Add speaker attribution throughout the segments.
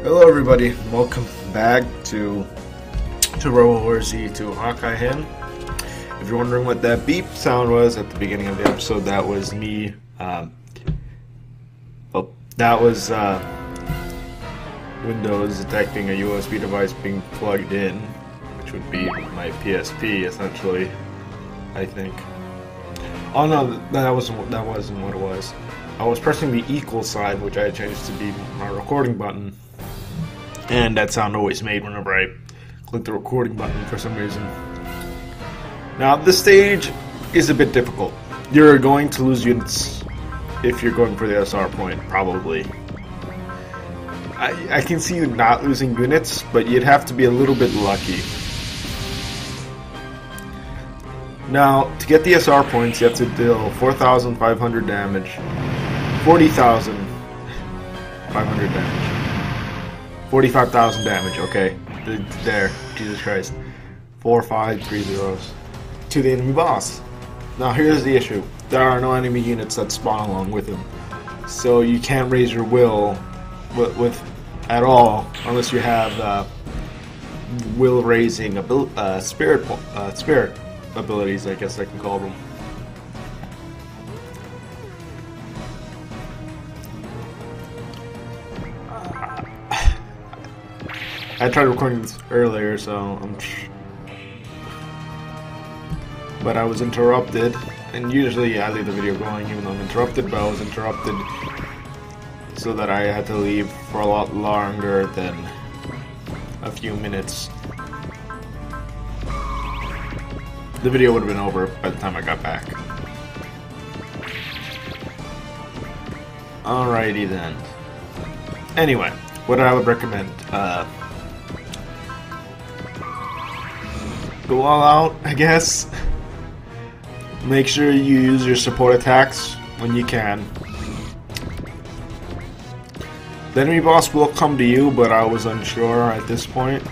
Speaker 1: Hello everybody, welcome back to Robo Horror Z2 Hakai Hen. If you're wondering what that beep sound was at the beginning of the episode, that was me, that was Windows detecting a USB device being plugged in, which would be my PSP essentially, I think. Oh no, that wasn't what it was. I was pressing the equal side, which I had changed to be my recording button. And that sound always made whenever I click the recording button for some reason. Now, this stage is a bit difficult. You're going to lose units if you're going for the SR point, probably. I can see you not losing units, but you'd have to be a little bit lucky. Now, to get the SR points, you have to deal 4,500 damage, 40,500 damage. 45,000 damage, okay. There, Jesus Christ. 4, 5, 3 zeros. To the enemy boss. Now here's the issue. There are no enemy units that spawn along with him. So you can't raise your will with at all unless you have will raising spirit abilities, I guess I can call them. I tried recording this earlier, but I was interrupted, and usually I leave the video going even though I'm interrupted, but I was interrupted so that I had to leave for a lot longer than a few minutes. The video would have been over by the time I got back. Alrighty then. Anyway, what I would recommend, go all out, I guess. Make sure you use your support attacks when you can. The enemy boss will come to you, but I was unsure at this point.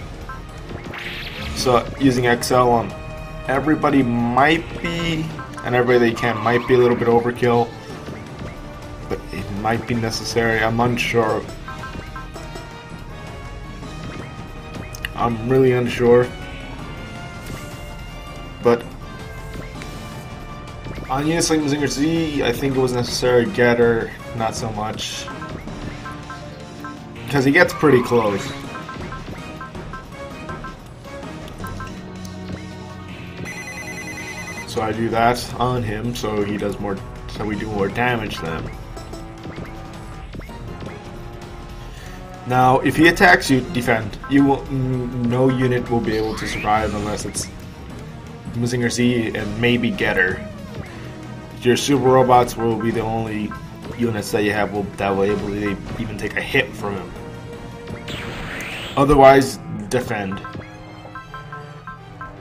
Speaker 1: So using XL on everybody might be, and everybody they can might be a little bit overkill, but it might be necessary. I'm unsure. I'm really unsure. But on Unisling Zinger Z, I think it was necessary. Getter, not so much. Because he gets pretty close. So I do that on him, so he does more, so we do more damage to him. Now, if he attacks you, defend. You will, no unit will be able to survive unless it's Zinger Z and maybe Getter. Your super robots will be the only units that you have that will able to even take a hit from him. Otherwise, defend.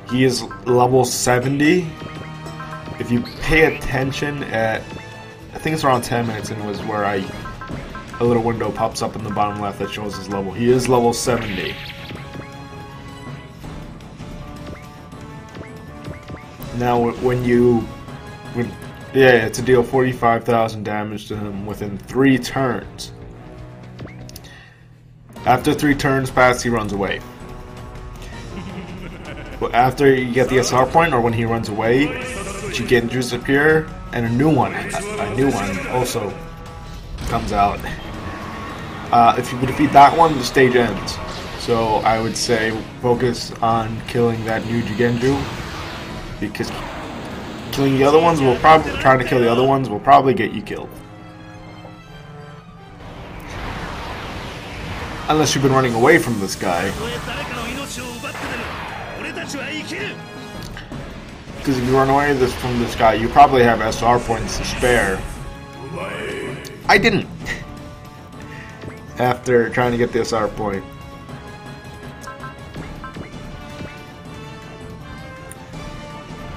Speaker 1: He is level 70. If you pay attention at, I think it's around 10 minutes, and it was where a little window pops up in the bottom left that shows his level. He is level 70. Now, it's a deal 45,000 damage to him within 3 turns. After 3 turns pass, he runs away. But after you get the SR point, or when he runs away, Jigenjus appear, and a new one also comes out. If you defeat that one, the stage ends. So I would say focus on killing that new Jigenju, because killing the other ones will trying to kill the other ones will probably get you killed. Unless you've been running away from this guy. Because if you run away from this guy, you probably have SR points to spare. I didn't. After trying to get the SR point.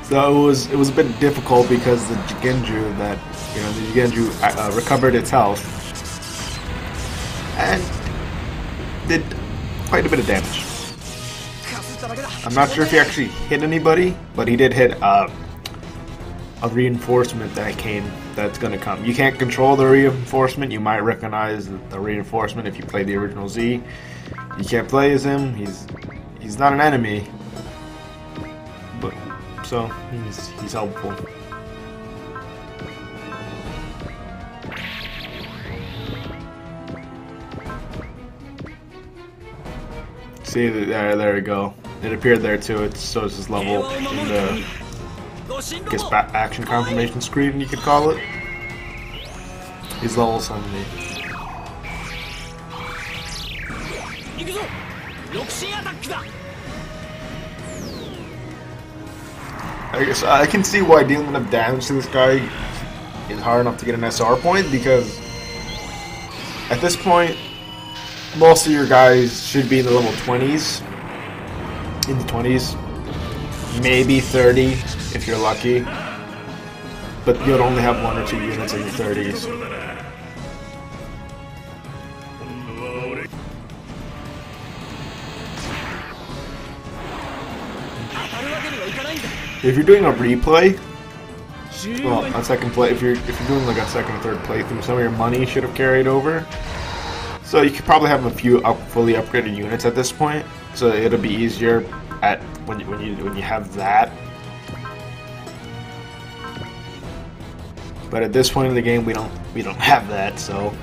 Speaker 1: So it was a bit difficult because the Jigenju recovered its health and did quite a bit of damage. I'm not sure if he actually hit anybody, but he did hit a reinforcement that came that's gonna come. You can't control the reinforcement. You might recognize the reinforcement if you play the original Z. You can't play as him. He's not an enemy, but so he's helpful. See, there we go. It appeared there too. It shows his level in the, I guess, action confirmation screen, you could call it. He's level 70. I guess I can see why dealing enough damage to this guy is hard enough to get an SR point, because at this point most of your guys should be in the level 20s, in the 20s, maybe 30 if you're lucky, but you'll only have 1 or 2 units in the 30s. If you're doing a replay, well, a second play, if you're doing like a second or third playthrough, some of your money should have carried over. So you could probably have a few fully upgraded units at this point, so it'll be easier at when you have that. But at this point in the game, we don't have that. So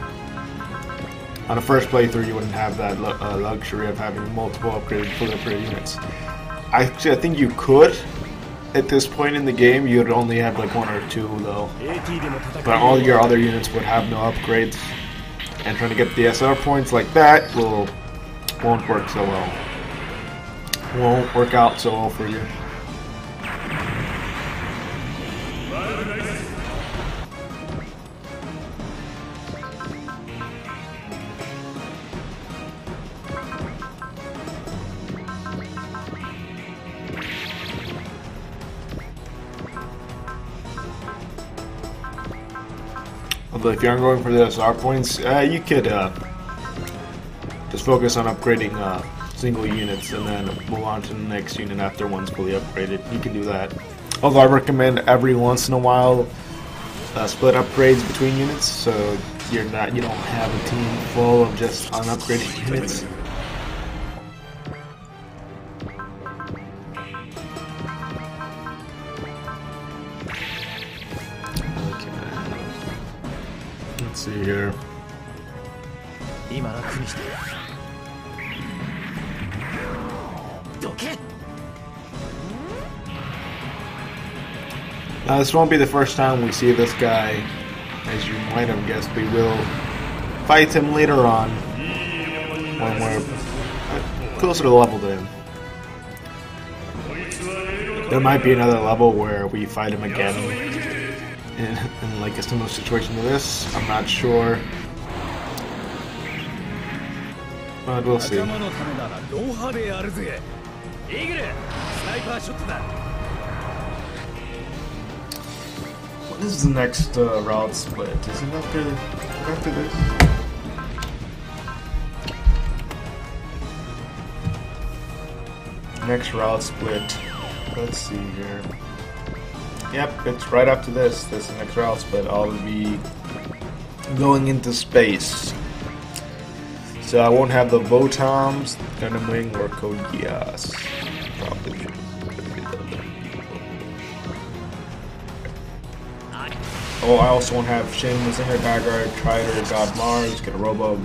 Speaker 1: on a first playthrough, you wouldn't have that luxury of having multiple fully upgraded units. Actually, I think you could. At this point in the game, you'd only have like 1 or 2 though. But all your other units would have no upgrades. And trying to get the SR points like that won't work so well. Won't work out so well for you. But if you aren't going for the SR points, you could just focus on upgrading single units and then move on to the next unit after one's fully upgraded. You can do that. Although I recommend every once in a while split upgrades between units, so you don't have a team full of just unupgraded units. Let's see here. This won't be the first time we see this guy. As you might have guessed, we will fight him later on when we're closer to the level to him. There might be another level where we fight him again in like a similar situation to this. I'm not sure, but we'll see. What is the next route split? Is it after this? Next route split. Let's see here. Yep, it's right after this. This is the next route split. I'll be going into space. So I won't have the Votoms, Gundam Wing, or Code Geass. Probably should. Oh, I also won't have Shin, Mazinger, Bagard, Trider, God Mars, get a Robo,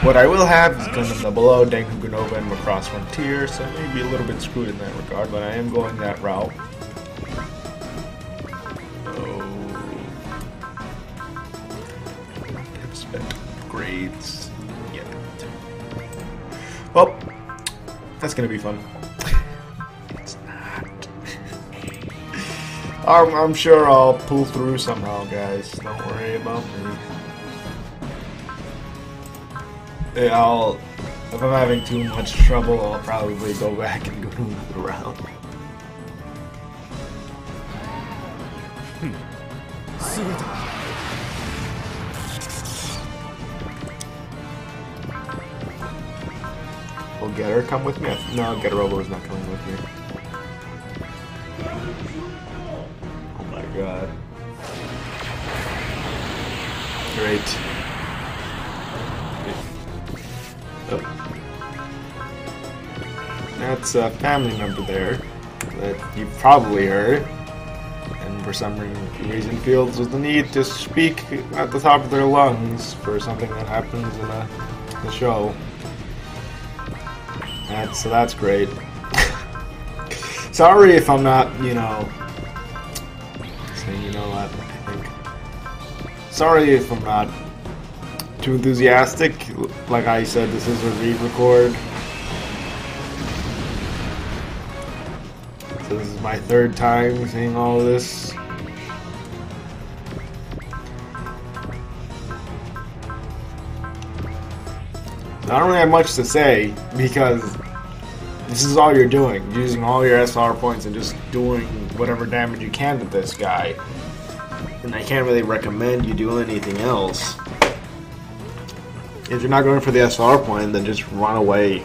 Speaker 1: What I will have is Gundam Double O, Denku Gunova, and Macross Frontier, so maybe a little bit screwed in that regard, but I am going that route. I've spent grades yet. Well, that's gonna be fun. It's not. I'm sure I'll pull through somehow, guys. Don't worry about me. Yeah, if I'm having too much trouble, I'll probably go back and go to another round. Will Getter come with me? No, Getter Robo is not coming with me. Oh my god. great. Oh. That's a family member there that you probably heard, and for some reason feels the need to speak at the top of their lungs for something that happens in the show. So that's great. Sorry if I'm not, you know, saying you know what, I think. Sorry if I'm not too enthusiastic. Like I said, this is a re-record. So this is my third time seeing all of this. I don't really have much to say because this is all you're doing, using all your SR points and just doing whatever damage you can to this guy. And I can't really recommend you do anything else. If you're not going for the SR point, then just run away.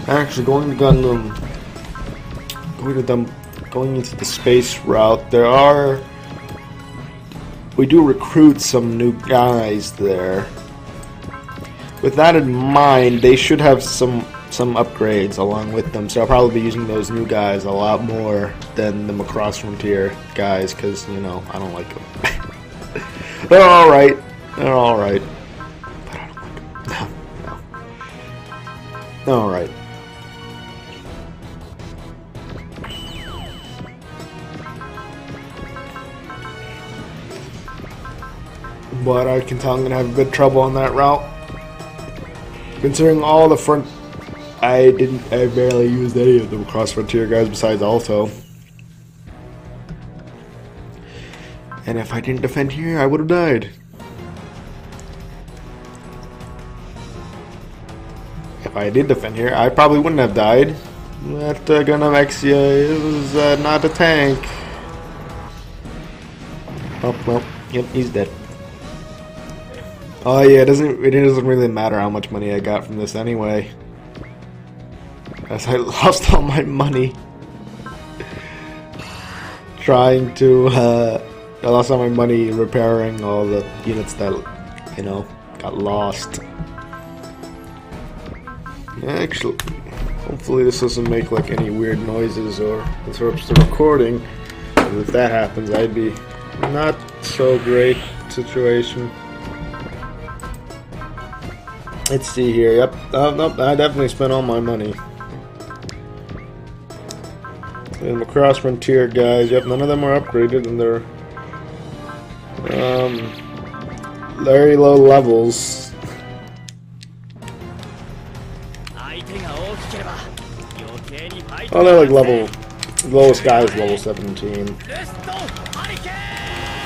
Speaker 1: Actually, going to Gundam, going into the space route, we do recruit some new guys there. With that in mind, they should have some upgrades along with them, so I'll probably be using those new guys a lot more than the Macross Frontier guys, because, you know, I don't like them. They're alright. They're alright. But I don't like them. No. Alright. But I can tell I'm going to have good trouble on that route. Considering all the front... I barely used any of the Cross Frontier guys besides Alto. And if I didn't defend here, I would have died. If I did defend here, I probably wouldn't have died. That Gundam Exia is not a tank. Oh, well, yep, he's dead. Oh yeah, it doesn't really matter how much money I got from this anyway. As I lost all my money trying to I lost all my money repairing all the units that, you know, got lost. Actually, hopefully this doesn't make like any weird noises or interrupts the recording. If that happens, I'd be not so great situation. Let's see here. Yep. Nope. I definitely spent all my money. And the Cross Frontier guys. Yep. None of them are upgraded, and they're very low levels. Oh, they're like level. The lowest guy is level 17.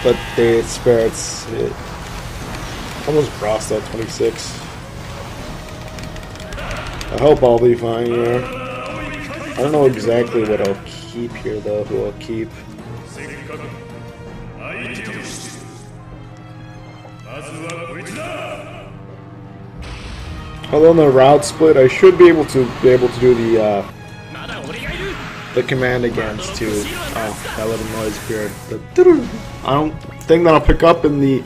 Speaker 1: But the spirits almost crossed that 26. I hope I'll be fine here. I don't know exactly what I'll keep here though, who I'll keep. Although in the route split, I should be able to do the command against too. Oh, that little noise appeared. I don't think that'll pick up in the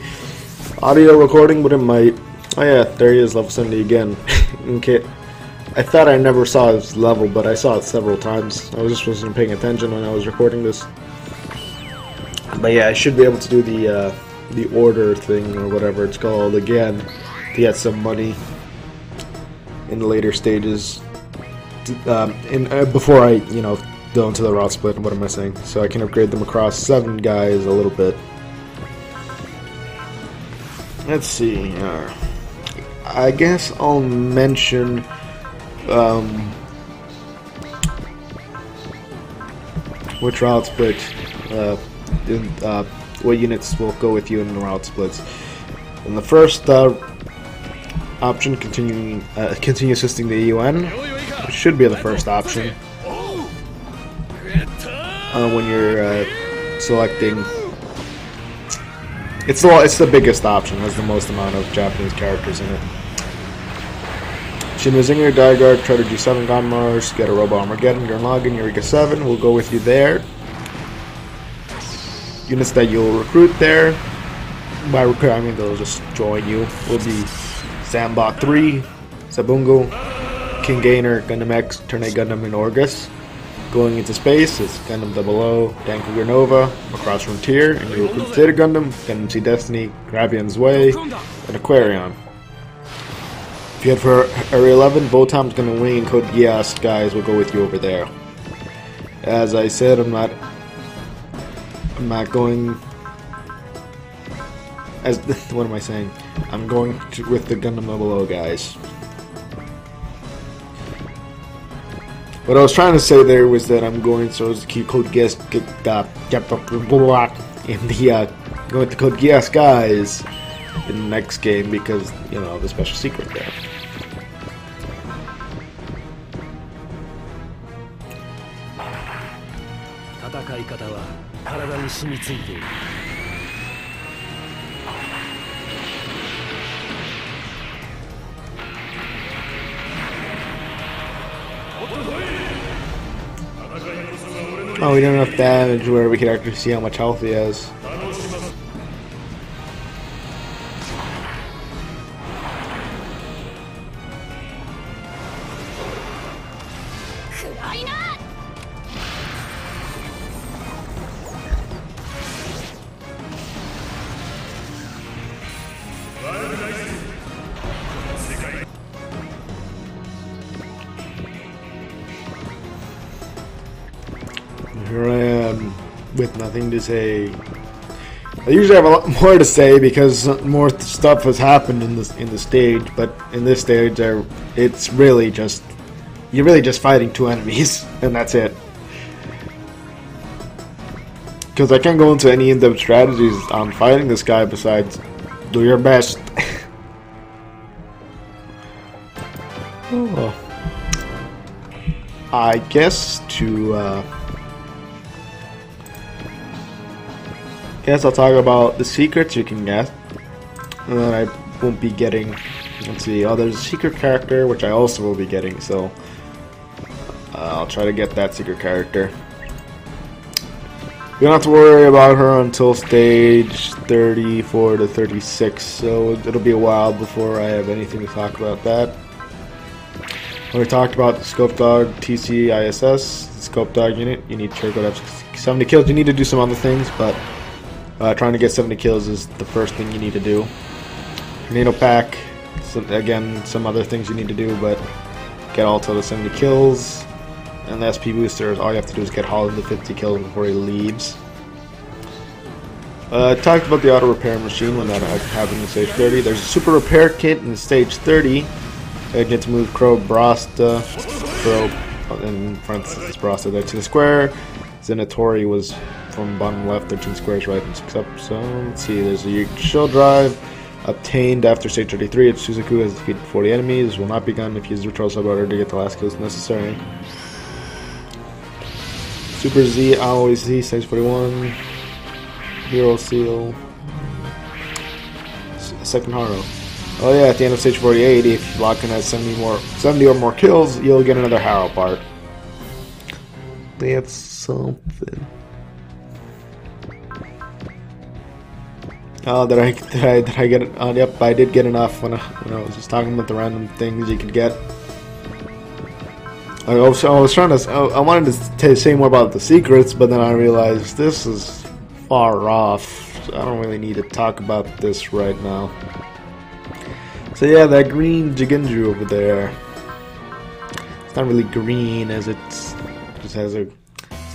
Speaker 1: audio recording, but it might. Oh yeah, there he is, level 70 again. Okay. I thought I never saw his level, but I saw it several times. I just wasn't paying attention when I was recording this. But yeah, I should be able to do the order thing or whatever it's called again to get some money in the later stages. Before I, you know, go into the route split. What am I saying? So I can upgrade them across 7 guys a little bit. Let's see. I guess I'll mention. Which route split? What units will go with you in the route splits? In the first option, continue assisting the UN, which should be the first option when you're selecting. It's the biggest option, has the most amount of Japanese characters in it. Shin Mazinger, Diaguard, Treader G7, Gonmars, get a Robo Armageddon, Gurren Eureka 7, we'll go with you there. Units that you'll recruit there, by recruit I mean they'll just join you, will be Zambok 3, Sabungo, King Gainer, Gundam X, Turn A Gundam, and Orgus. Going into space is Gundam 00, Dankuger Nova, across Frontier, and you recruit Zeta Gundam, Gundam Sea Destiny, Gravian's Way, and Aquarion. If you head for Area 11, Votom's gonna wing and Code Geass guys will go with you over there. As I said, I'm not going as what am I saying? I'm going with the Gundam below guys. What I was trying to say there was that I'm going so to keep Code Geass in the going to Code Geass guys in the next game because you know the special secret there. Oh, we did enough damage where we could actually see how much health he has. Here I am with nothing to say. I usually have a lot more to say because more stuff has happened in the stage, but in this stage, it's really just you're really just fighting two enemies, and that's it. Because I can't go into any in-depth strategies on fighting this guy besides do your best. Oh. I guess I'll talk about the secrets you can get, and then I won't be getting. Let's see. Oh, there's a secret character which I also will be getting, so I'll try to get that secret character. You don't have to worry about her until stage 34 to 36, so it'll be a while before I have anything to talk about that. We talked about the Scope Dog TCISS, the Scope Dog unit. You need to go to have 70 kills. You need to do some other things, but trying to get 70 kills is the first thing you need to do. Tornado Pack, again, some other things you need to do, but get all to the 70 kills. And the SP boosters, all you have to do is get Holland to 50 kills before he leaves. I talked about the auto repair machine when that happened in stage 30. There's a super repair kit in stage 30. I get to move Crow Brasta, in parentheses Brasta there to the square. Zenatori was from bottom left, 13 squares right and 6 up. So let's see, there's a shield drive obtained after stage 33. It's Suzaku has defeated 40 enemies. Will not be gone if you use Retroll sub order to get the last kills necessary. Super Z, always Z, stage 41. Hero Seal. Second Haro. Oh yeah, at the end of stage 48, if Locken has 70 or more kills, you'll get another Harrow part. That's something. Oh, did I get it? Oh, yep, I did get enough when I was just talking about the random things you could get. I wanted to say more about the secrets, but then I realized this is far off. So I don't really need to talk about this right now. So yeah, that green Jigenju over there. It's not really green, as it just has a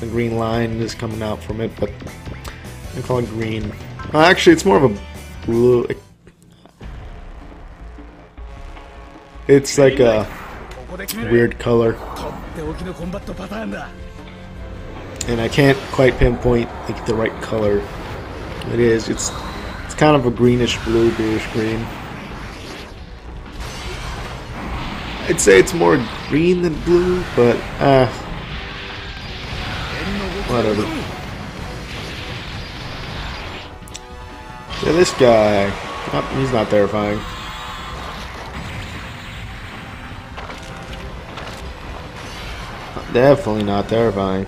Speaker 1: green line just coming out from it, but I call it green. Actually, it's more of a blue. It's like a weird color, and I can't quite pinpoint like the right color. It is. It's kind of a greenish blue, bluish green. I'd say it's more green than blue, but whatever. Yeah, this guy, he's not terrifying. Definitely not terrifying.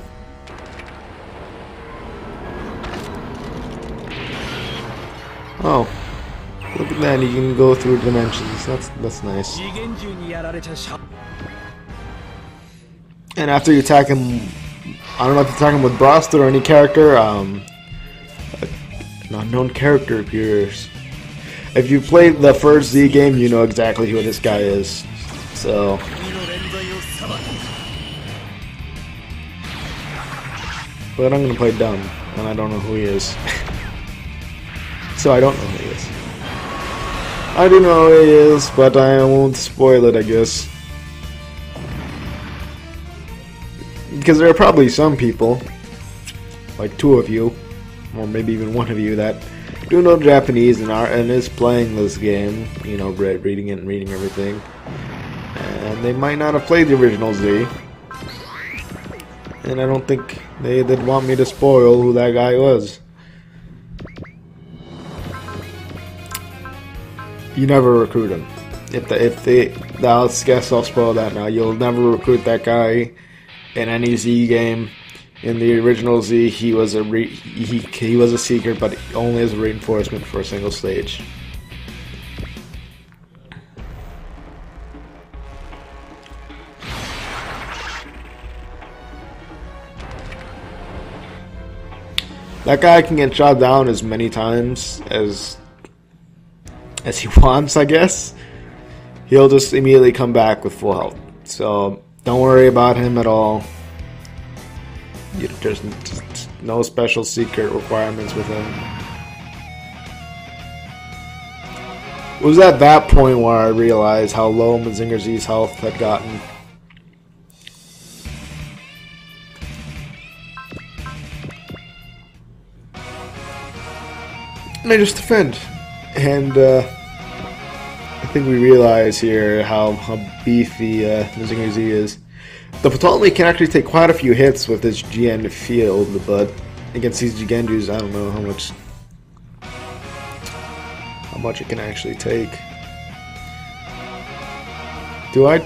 Speaker 1: Oh, look at that! You can go through dimensions. That's nice. And after you attack him, I don't know if you attack him with Broster or any character. An unknown character appears. If you played the first Z game, you know exactly who this guy is. So. But I'm gonna play dumb, and I don't know who he is. So I don't know who he is. I do know who he is, but I won't spoil it, I guess. Because there are probably some people, like 2 of you, or maybe even 1 of you, that do know Japanese and is playing this game, you know, reading it and reading everything. And they might not have played the original Z. And I don't think they did want me to spoil who that guy was. You never recruit him. I guess I'll spoil that now. You'll never recruit that guy in any Z game. In the original Z, he was a secret, but only as a reinforcement for a single stage. That guy can get shot down as many times as he wants, I guess. He'll just immediately come back with full health. So don't worry about him at all. There's just no special secret requirements with him. It was at that point where I realized how low Mazinger Z's health had gotten. And I just defend. And I think we realize here how beefy Mazinger Z is. The Ptolemy can actually take quite a few hits with his GN field, but against these Jigendus, I don't know how much it can actually take. Do I?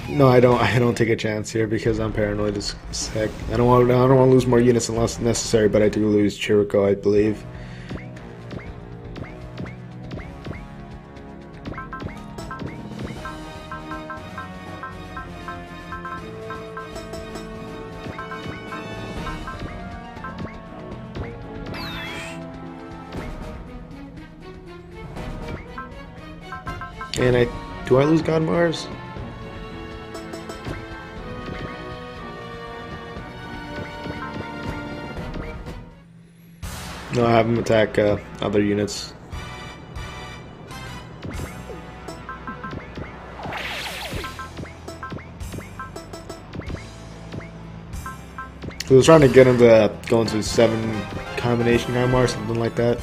Speaker 1: No, I don't. I don't take a chance here because I'm paranoid as heck. I don't want to lose more units unless necessary, but I do lose Chirico, I believe. And do I lose God Mars? No, I have him attack other units. So I was trying to get him to go into 7 combination God Mars, something like that.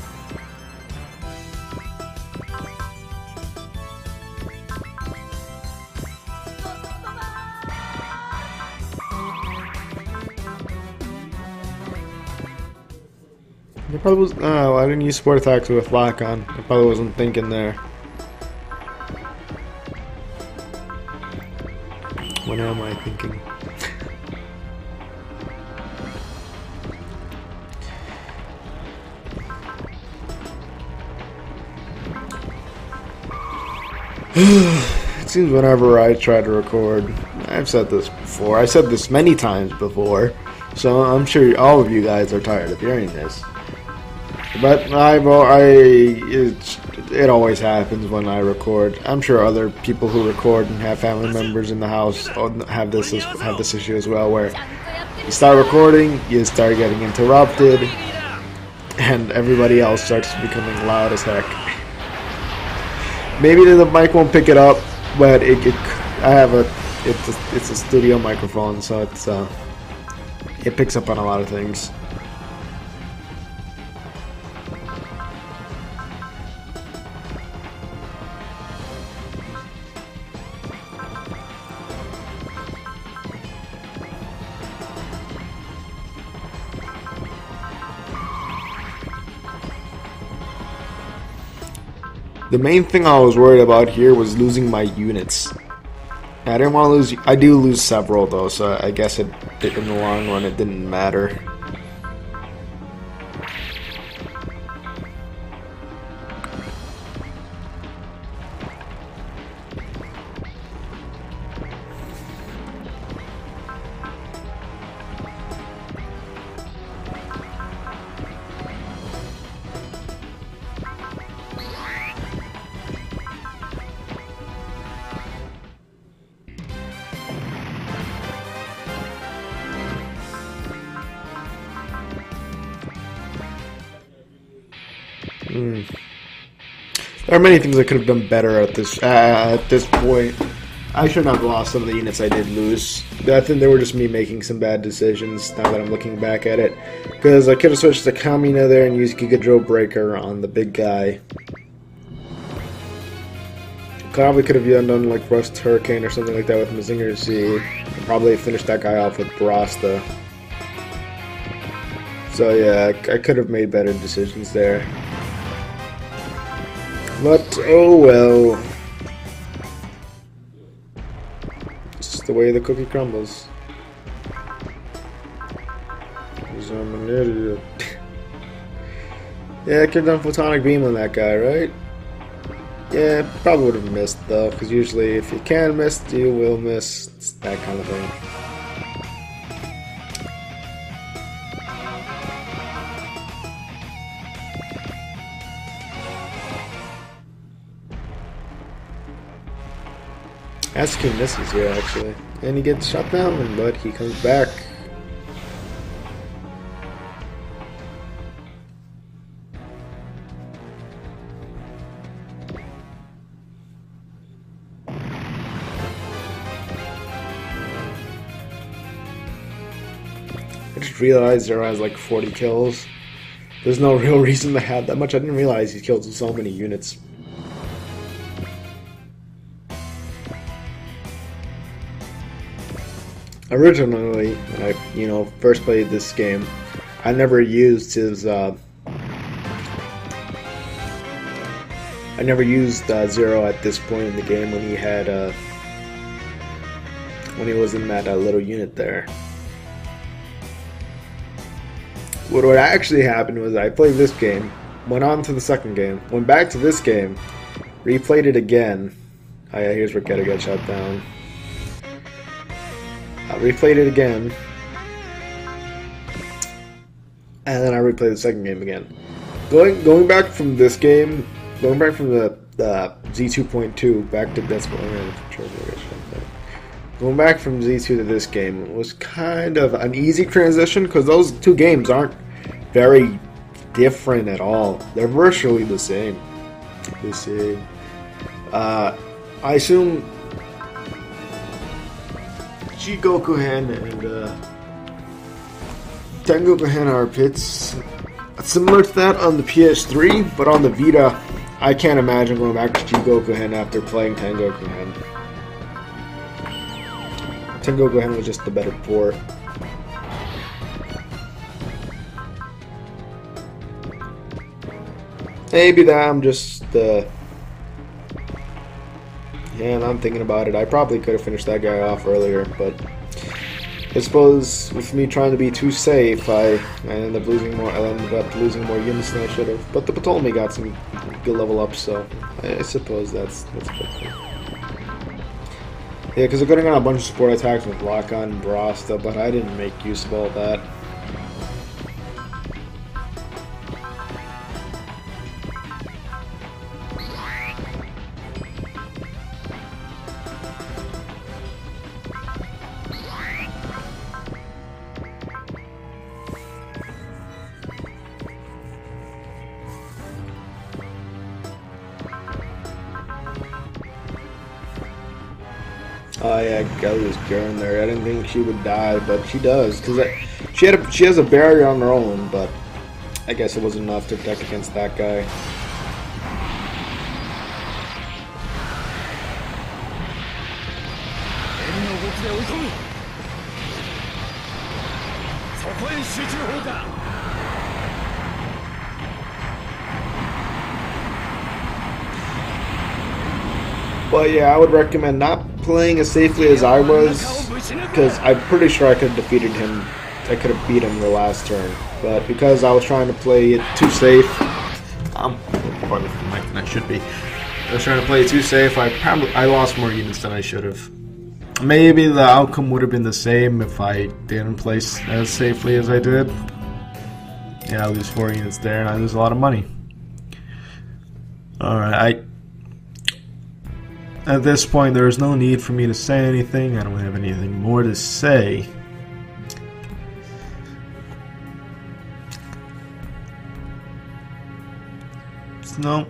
Speaker 1: It probably was. Oh, I didn't use support attacks with lock on. I probably wasn't thinking there. What am I thinking? It seems whenever I try to record, I've said this before. I said this many times before, so I'm sure all of you guys are tired of hearing this. But it always happens when I record. I'm sure other people who record and have family members in the house have this issue as well, where you start recording, you start getting interrupted, and everybody else starts becoming loud as heck. Maybe the mic won't pick it up, but it's a studio microphone, so it picks up on a lot of things. The main thing I was worried about here was losing my units. I didn't want to lose. I do lose several though, so I guess in the long run it didn't matter. There are many things I could have done better at this point. I shouldn't have lost some of the units I did lose. I think they were just me making some bad decisions now that I'm looking back at it. Because I could have switched to Kamina there and used Giga Drill Breaker on the big guy. Probably could have done like Rust Hurricane or something like that with Mazinger Z. And probably finished that guy off with Brasta. So yeah, I could have made better decisions there. But, oh well. It's just the way the cookie crumbles. Because I'm an idiot. Yeah, I could have done Photonic Beam on that guy, right? Yeah, probably would have missed though, because usually if you can miss, you will miss. It's that kind of thing. Asuke misses here, actually. And he gets shot down, but he comes back. I just realized Zero has like 40 kills. There's no real reason to have that much. I didn't realize he killed so many units. Originally, when I first played this game, I never used his Zero at this point in the game when he had when he was in that little unit there. What actually happened was I played this game, went on to the second game, went back to this game, replayed it again. Oh yeah, here's where Geto got shot down. I replayed it again, and then I replayed the second game again. Going back from this game, going back from the Z2.2 back to that's going back from Z2 to this game was kind of an easy transition because those two games aren't very different at all. They're virtually the same. I assume Goku Hen and Tengoku Hen are pits similar to that on the PS3, but on the Vita, I can't imagine going back to Goku Hen after playing Tengoku Hen. Tengoku Hen was just the better port. Maybe that I'm just yeah, and I'm thinking about it. I probably could have finished that guy off earlier, but I suppose with me trying to be too safe, I ended up losing more. I ended up losing more units than I should have. But the Ptolemy got some good level up, so I suppose that's a good thing. Yeah, because I could have got a bunch of support attacks with Lock-On and Brasta, but I didn't make use of all that. Oh yeah, Gelly's Gurren there. I didn't think she would die, but she does because she has a barrier on her own, but I guess it wasn't enough to protect against that guy. But yeah, I would recommend not
Speaker 2: playing as safely as I was, because I'm pretty sure I could have defeated him. I could have beat him the last turn, but because I was trying to play it too safe, I'm farther from the mic than I should be. I was trying to play it too safe. I lost more units than I should have. Maybe the outcome would have been the same if I didn't play as safely as I did. Yeah, I lose 4 units there, and I lose a lot of money. Alright, at this point, there is no need for me to say anything. I don't have anything more to say. So,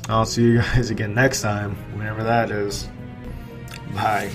Speaker 2: I'll see you guys again next time, whenever that is. Bye.